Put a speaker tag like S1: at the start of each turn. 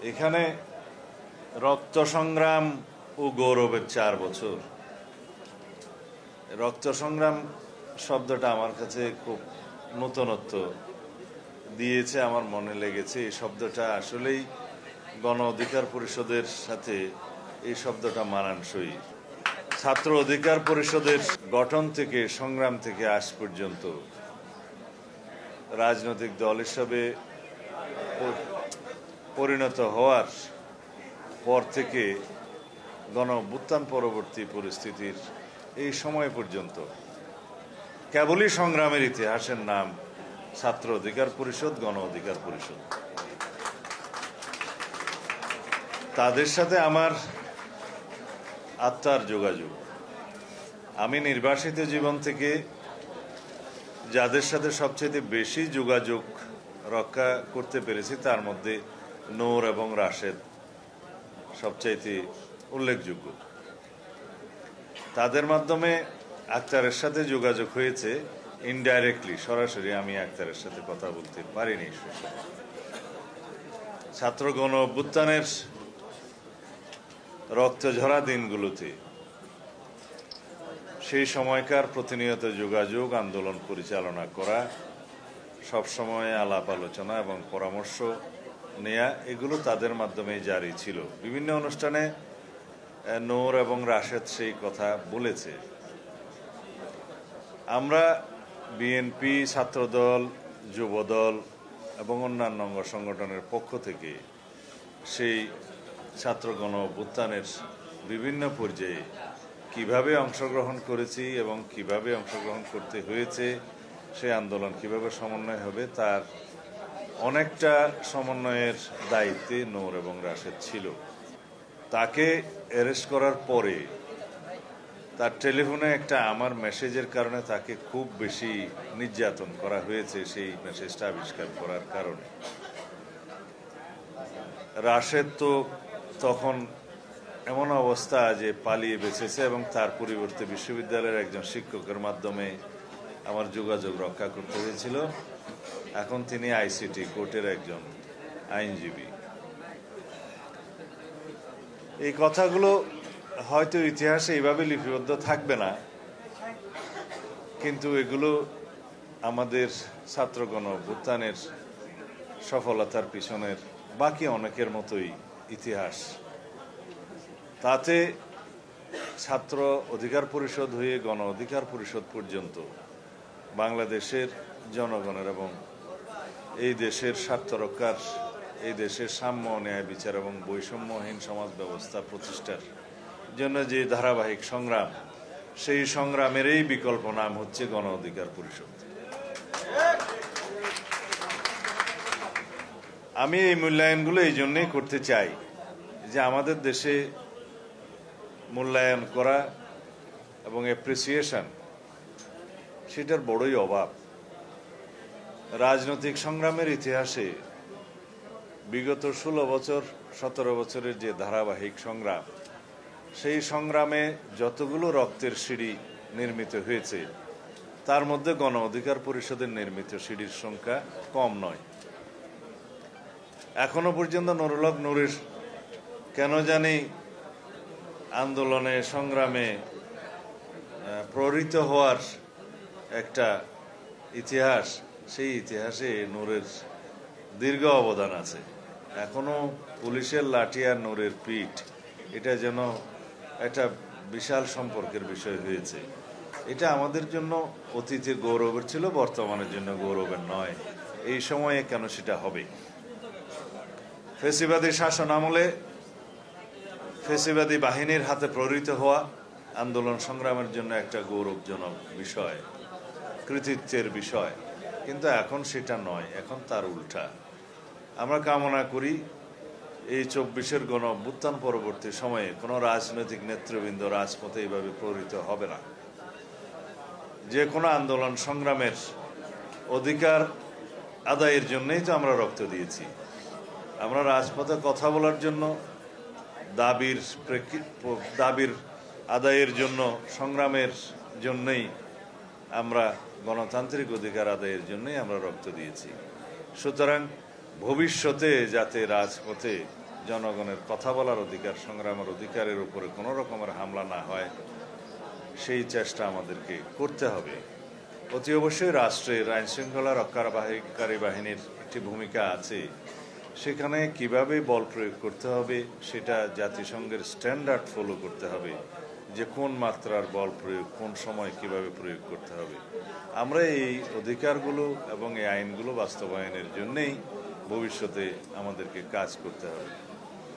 S1: এখানে রক্ত সংগ্রাম ও গৌরবের 4 বছর। রক্ত সংগ্রাম শব্দটা আমার কাছে খুব নতুনত্ব দিয়েছে, আমার মনে লেগেছে। এই শব্দটা আসলেই গণ অধিকার পরিষদের সাথে এই শব্দটা মানানসই। ছাত্র অধিকার পরিষদের গঠন থেকে, সংগ্রাম থেকে আজ পর্যন্ত রাজনৈতিক দল হিসাবে পরিণত হওয়ার পর থেকে গণ অভ্যুত্থান পরবর্তী পরিস্থিতির এই সময় পর্যন্ত কেবলই সংগ্রামের ইতিহাসের নাম ছাত্র অধিকার পরিষদ, গণ অধিকার পরিষদ। তাদের সাথে আমার আত্মার যোগাযোগ। আমি নির্বাসিত জীবন থেকে যাদের সাথে সবচেয়ে বেশি যোগাযোগ রক্ষা করতে পেরেছি তার মধ্যে নূর এবং রাশেদ সবচাইতে উল্লেখযোগ্য। তাদের মাধ্যমে আক্তারের সাথে যোগাযোগ হয়েছে ইনডাইরেক্টলি, সরাসরি আমি আক্তারের সাথে কথা বলতে পারিনি। ছাত্র গণ অভ্যুত্থানের রক্তঝরা দিনগুলোতে সেই সময়কার প্রতিনিয়ত যোগাযোগ, আন্দোলন পরিচালনা করা, সবসময় আলাপ আলোচনা এবং পরামর্শ নেয়া, এগুলো তাদের মাধ্যমে জারি ছিল। বিভিন্ন অনুষ্ঠানে নূর এবং রাশেদ সেই কথা বলেছে। আমরা বিএনপি, ছাত্রদল, যুবদল এবং অন্যান্য অঙ্গ সংগঠনের পক্ষ থেকে সেই ছাত্র গণ অভ্যুত্থানের বিভিন্ন পর্যায়ে কিভাবে অংশগ্রহণ করেছি এবং কিভাবে অংশগ্রহণ করতে হয়েছে, সেই আন্দোলন কিভাবে সমন্বয় হবে তার অনেকটা সমন্বয়ের দায়িত্বে নূর এবং রাশেদ ছিল। তাকে অ্যারেস্ট করার পরে তার টেলিফোনে একটা আমার মেসেজের কারণে তাকে খুব বেশি নির্যাতন করা হয়েছে, সেই মেসেজটা আবিষ্কার করার কারণে। রাশেদ তো তখন এমন অবস্থা যে পালিয়ে বেঁচেছে এবং তার পরিবর্তে বিশ্ববিদ্যালয়ের একজন শিক্ষকের মাধ্যমে আমার যোগাযোগ রক্ষা করতে হয়েছিল। এখন তিনি আইসিটি কোর্টের একজন আইনজীবী। এই কথাগুলো হয়তো ইতিহাসে এইভাবে লিপিবদ্ধ থাকবে না, কিন্তু এগুলো আমাদের ছাত্র গণ অভ্যুত্থানের সফলতার পিছনের বাকি অনেকের মতোই ইতিহাস। তাতে ছাত্র অধিকার পরিষদ হয়ে গণ অধিকার পরিষদ পর্যন্ত বাংলাদেশের জনগণের এবং এই দেশের স্বার্থ রক্ষার, এই দেশের সাম্য, ন্যায়, বিচার এবং বৈষম্যহীন সমাজ ব্যবস্থা প্রতিষ্ঠার জন্য যে ধারাবাহিক সংগ্রাম, সেই সংগ্রামেরই বিকল্প নাম হচ্ছে গণ অধিকার পরিষদ। আমি এই মূল্যায়নগুলো এই জন্যই করতে চাই যে আমাদের দেশে মূল্যায়ন করা এবং অ্যাপ্রিসিয়েশন, সেটার বড়ই অভাব। রাজনৈতিক সংগ্রামের ইতিহাসে বিগত 16 বছর 17 বছরের যে ধারাবাহিক সংগ্রাম, সেই সংগ্রামে যতগুলো রক্তের সিঁড়ি নির্মিত হয়েছে তার মধ্যে গণ অধিকার পরিষদের নির্মিত সিঁড়ির সংখ্যা কম নয়। এখনো পর্যন্ত নুরুল হক নূরের কেন জানি আন্দোলনে, সংগ্রামে প্রহৃত হওয়ার একটা ইতিহাস, সেই ইতিহাসে নূরের দীর্ঘ অবদান আছে। এখনো পুলিশের লাঠি আর নূরের পিঠ, এটা যেন একটা বিশাল সম্পর্কের বিষয় হয়েছে। এটা আমাদের জন্য অতীতে গৌরবের ছিল, বর্তমানের জন্য গৌরবের নয়। এই সময়ে কেন সেটা হবে? ফ্যাসিবাদী শাসন আমলে ফ্যাসিবাদী বাহিনীর হাতে প্রহৃত হওয়া আন্দোলন সংগ্রামের জন্য একটা গৌরবজনক বিষয়, কৃতিত্বের বিষয়। কিন্তু এখন সেটা নয়, এখন তার উল্টা। আমরা কামনা করি এই 24-এর গণ অভ্যুত্থান পরবর্তী সময়ে কোনো রাজনৈতিক নেতৃবৃন্দ রাজপথে এইভাবে প্রহৃত হবে না। যে কোনো আন্দোলন সংগ্রামের অধিকার আদায়ের জন্যই তো আমরা রক্ত দিয়েছি। আমরা রাজপথে কথা বলার জন্য, দাবির আদায়ের জন্য, সংগ্রামের জন্যই আমরা, গণতান্ত্রিক অধিকার আদায়ের জন্যই আমরা রক্ত দিয়েছি। সুতরাং ভবিষ্যতে যাতে রাজপথে জনগণের কথা বলার অধিকার, সংগ্রামের অধিকারের উপরে কোনো রকমের হামলা না হয় সেই চেষ্টা আমাদেরকে করতে হবে। অতি অবশ্যই রাষ্ট্রের আইনশৃঙ্খলা রক্ষাকারী বাহিনীর একটি ভূমিকা আছে। সেখানে কিভাবে বল প্রয়োগ করতে হবে সেটা জাতিসংঘের স্ট্যান্ডার্ড ফলো করতে হবে, যে কোন মাত্রার বল প্রয়োগ কোন সময় কিভাবে প্রয়োগ করতে হবে। আমরা এই অধিকারগুলো এবং এই আইনগুলো বাস্তবায়নের জন্যেই ভবিষ্যতে আমাদেরকে কাজ করতে হবে।